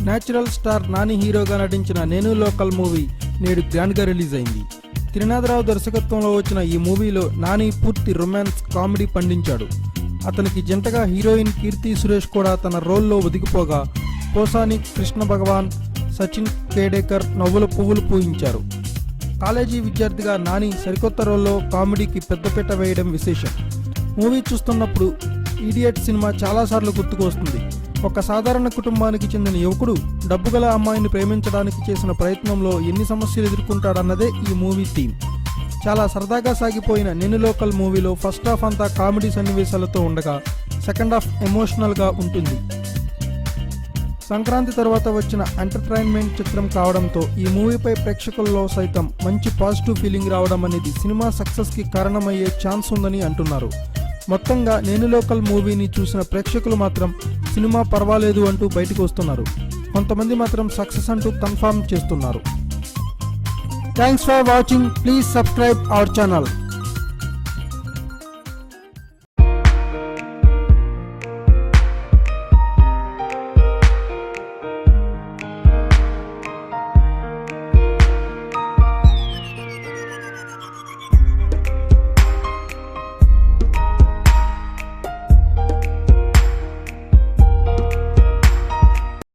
Natural star Nani హీరోగా నటించిన నేను లోకల్ మూవీ నేడు గ్రాండ్గా రిలీజ్ అయింది. త్రినాథరావు దర్శకత్వంలో వచ్చిన ఈ మూవీలో నాని పూర్తి రొమాన్స్ కామెడీ పండించాడు. అతనికి జంటగా హీరోయిన్ కీర్తి సురేష్ కూడా తన రోల్లో ఒదిగిపోగా పోసాని కృష్ణ భగవాన్, సచిన్ కేడేకర్ నవ్వుల పువ్వులు పూయించారు. కాలేజీ విద్యార్థిగా నాని సరికొత్త రోల్లో కామెడీకి పెద్దపీట వేయడం విశేషం. మూవీ చూస్తున్నప్పుడు ఈడియట్ సినిమా చాలాసార్లు గుర్తుకు వస్తుంది. ఒక సాధారణ కుటుంబానికి చెందిన యువకుడు డబ్బు గల అమ్మాయిని ప్రేమించడానికి చేసిన ప్రయత్నంలో ఎన్ని సమస్యలు ఎదుర్కొంటాడన్నదే ఈ మూవీ థీమ్. చాలా సరదాగా సాగిపోయిన నేను లోకల్ మూవీలో ఫస్ట్ హాఫ్ అంతా కామెడీ సన్నివేశాలతో ఉండగా సెకండ్ హాఫ్ ఎమోషనల్గా ఉంటుంది. సంక్రాంతి తర్వాత వచ్చిన ఎంటర్టైన్మెంట్ చిత్రం కావడంతో ఈ మూవీపై ప్రేక్షకుల్లో సైతం మంచి పాజిటివ్ ఫీలింగ్ రావడం అనేది సినిమా సక్సెస్కి కారణమయ్యే ఛాన్స్ ఉందని అంటున్నారు. మొత్తంగా నేను లోకల్ మూవీని చూసిన ప్రేక్షకులు మాత్రం సినిమా పర్వాలేదు అంటూ బయటకు వస్తున్నారు. కొంతమంది మాత్రం సక్సెస్ అంటూ కన్ఫర్మ్ చేస్తున్నారు. Thanks for watching. Please subscribe our channel.